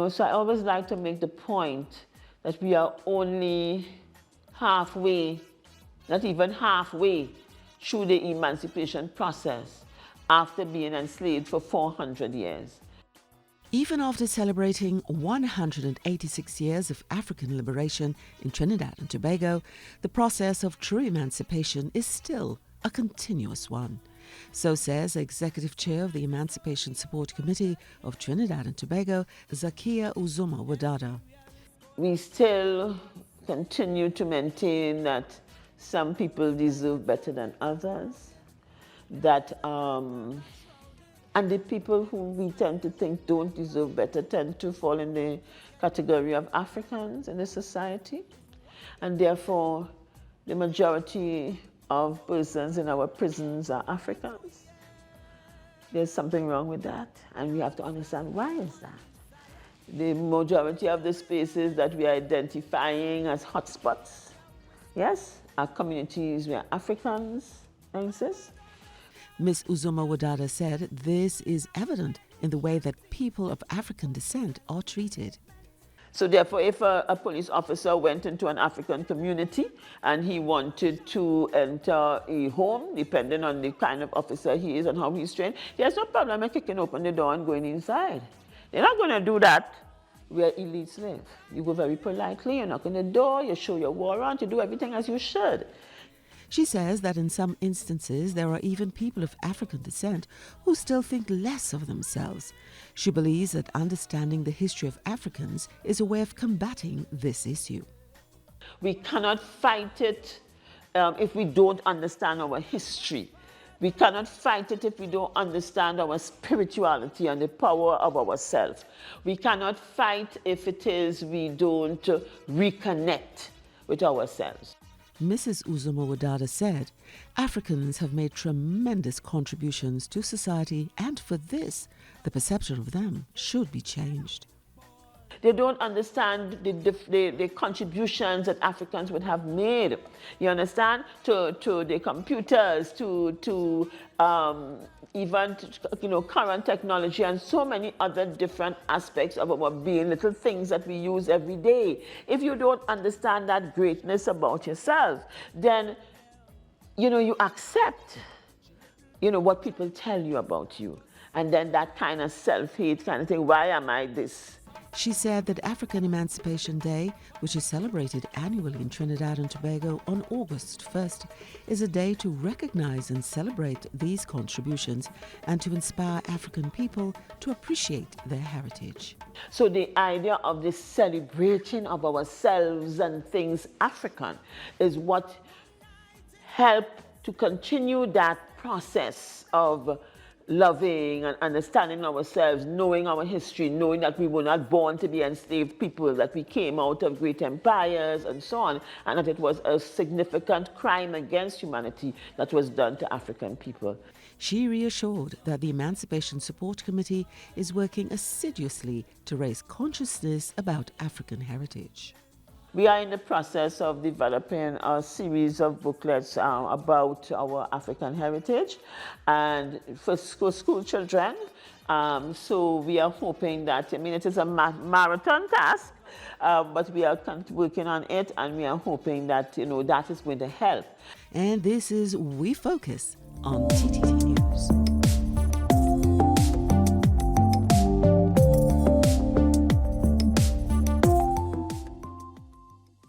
So I always like to make the point that we are only halfway, not even halfway, through the emancipation process after being enslaved for 400 years. Even after celebrating 186 years of African liberation in Trinidad and Tobago, the process of true emancipation is still a continuous one. So says Executive Chair of the Emancipation Support Committee of Trinidad and Tobago, Zakiya Uzoma-Wadada. We still continue to maintain that some people deserve better than others, that and the people who we tend to think don't deserve better tend to fall in the category of Africans in the society. And therefore, the majority of persons in our prisons are Africans. There's something wrong with that, and we have to understand why is that. The majority of the spaces that we are identifying as hotspots, yes, are communities where Africans exist. Ms. Uzoma-Wadada said this is evident in the way that people of African descent are treated. So therefore, if a police officer went into an African community and he wanted to enter a home, depending on the kind of officer he is and how he's trained, there's no problem in kicking open the door and going inside. They're not going to do that. We're elites live. You go very politely, you knock on the door, you show your warrant, you do everything as you should. She says that in some instances there are even people of African descent who still think less of themselves. She believes that understanding the history of Africans is a way of combating this issue. We cannot fight it if we don't understand our history. We cannot fight it if we don't understand our spirituality and the power of ourselves. We cannot fight if it is we don't reconnect with ourselves. Mrs. Uzoma-Wadada said Africans have made tremendous contributions to society, and for this, the perception of them should be changed. They don't understand the contributions that Africans would have made, you understand, to the computers, to even current technology and so many other different aspects of our being, little things that we use every day. If you don't understand that greatness about yourself, then you accept what people tell you about you, and then that kind of self-hate kind of thing. Why am I this? She said that African Emancipation Day, which is celebrated annually in Trinidad and Tobago on August 1st, is a day to recognize and celebrate these contributions and to inspire African people to appreciate their heritage. So the idea of this celebrating of ourselves and things African is what helped to continue that process of loving and understanding ourselves, knowing our history, knowing that we were not born to be enslaved people, that we came out of great empires and so on, and that it was a significant crime against humanity that was done to African people. She reassured that the Emancipation Support Committee is working assiduously to raise consciousness about African heritage. We are in the process of developing a series of booklets about our African heritage and for school children. So we are hoping that, it is a marathon task, but we are working on it, and we are hoping that, that is going to help. And this is We Focus on TTT News.